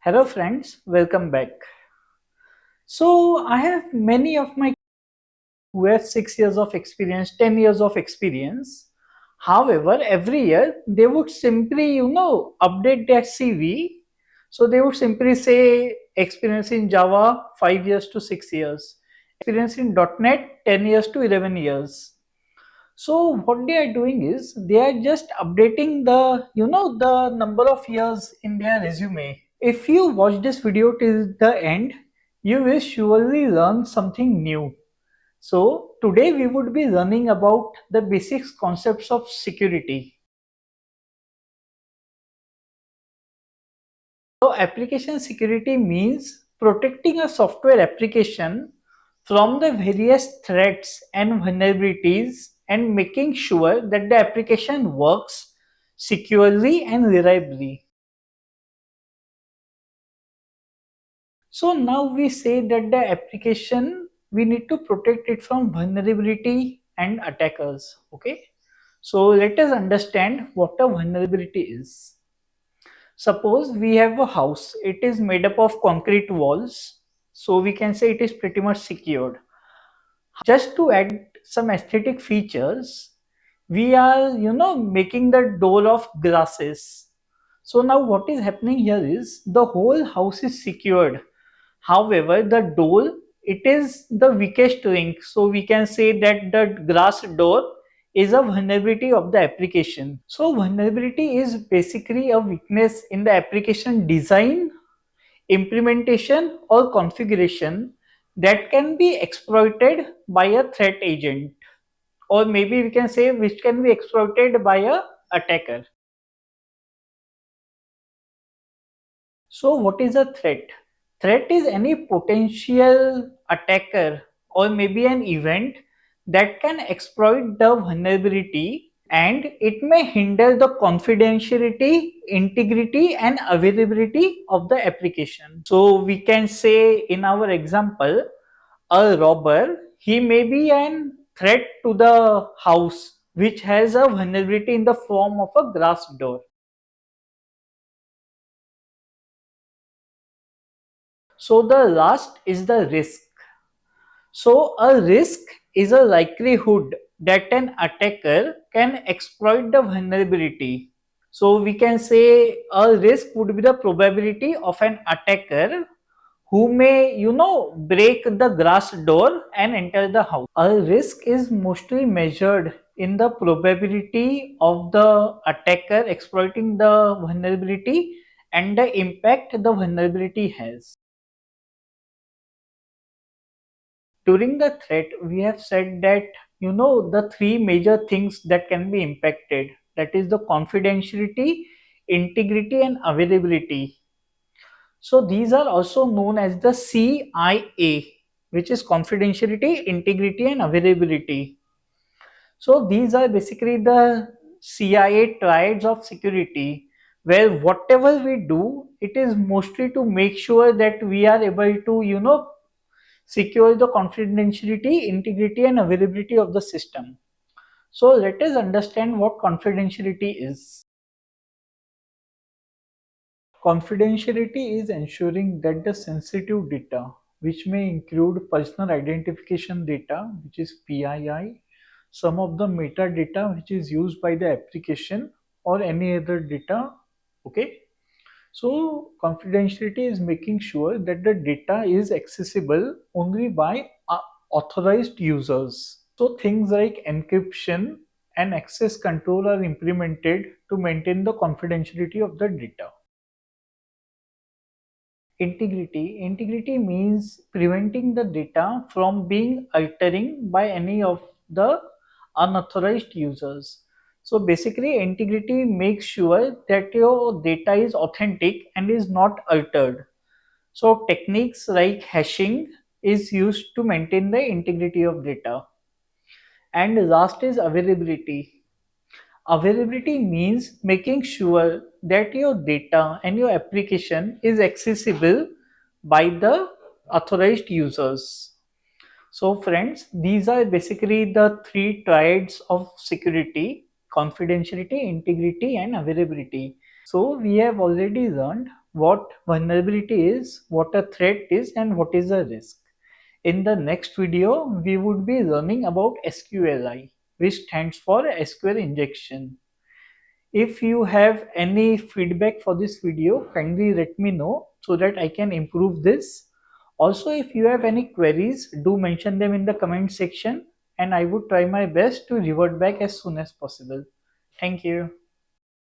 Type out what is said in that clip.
Hello friends, welcome back. So I have many of my who have 6 years of experience, 10 years of experience. However, every year they would simply, update their CV. So they would simply say experience in Java 5 years to 6 years, experience in .NET 10 years to 11 years. So what they are doing is they are just updating the number of years in their resume. If you watch this video till the end, you will surely learn something new. So today we would be learning about the basic concepts of security. So application security means protecting a software application from the various threats and vulnerabilities and making sure that the application works securely and reliably. So now we say that the application, we need to protect it from vulnerability and attackers. Okay. So let us understand what a vulnerability is. Suppose we have a house, it is made up of concrete walls. So we can say it is pretty much secured. Just to add some aesthetic features, we are, making the door of glasses. So now what is happening here is the whole house is secured. However, the door, it is the weakest link. So we can say that the glass door is a vulnerability of the application. So vulnerability is basically a weakness in the application design, implementation or configuration that can be exploited by a threat agent, or maybe we can say which can be exploited by a attacker. So what is a threat? Threat is any potential attacker or maybe an event that can exploit the vulnerability, and it may hinder the confidentiality, integrity and availability of the application. So we can say in our example, a robber, he may be an threat to the house which has a vulnerability in the form of a glass door. So the last is the risk. So a risk is a likelihood that an attacker can exploit the vulnerability. So we can say a risk would be the probability of an attacker who may, break the glass door and enter the house. A risk is mostly measured in the probability of the attacker exploiting the vulnerability and the impact the vulnerability has. During the threat, we have said that, the three major things that can be impacted, that is the confidentiality, integrity and availability. So these are also known as the CIA, which is confidentiality, integrity and availability. So these are basically the CIA triads of security, where whatever we do, it is mostly to make sure that we are able to, secure the confidentiality, integrity and availability of the system. So let us understand what confidentiality is. Confidentiality is ensuring that the sensitive data, which may include personal identification data, which is PII, some of the metadata which is used by the application or any other data. Okay. So confidentiality is making sure that the data is accessible only by authorized users. So things like encryption and access control are implemented to maintain the confidentiality of the data. Integrity means preventing the data from being altering by any of the unauthorized users. So basically integrity makes sure that your data is authentic and is not altered. So techniques like hashing is used to maintain the integrity of data. And last is availability. Availability means making sure that your data and your application is accessible by the authorized users. So friends, these are basically the three triads of security: confidentiality, integrity and availability. So we have already learned what vulnerability is, what a threat is, and what is a risk. In the next video, we would be learning about SQLI, which stands for SQL injection. If you have any feedback for this video, kindly let me know so that I can improve this. Also, if you have any queries, do mention them in the comment section and I would try my best to revert back as soon as possible. Thank you.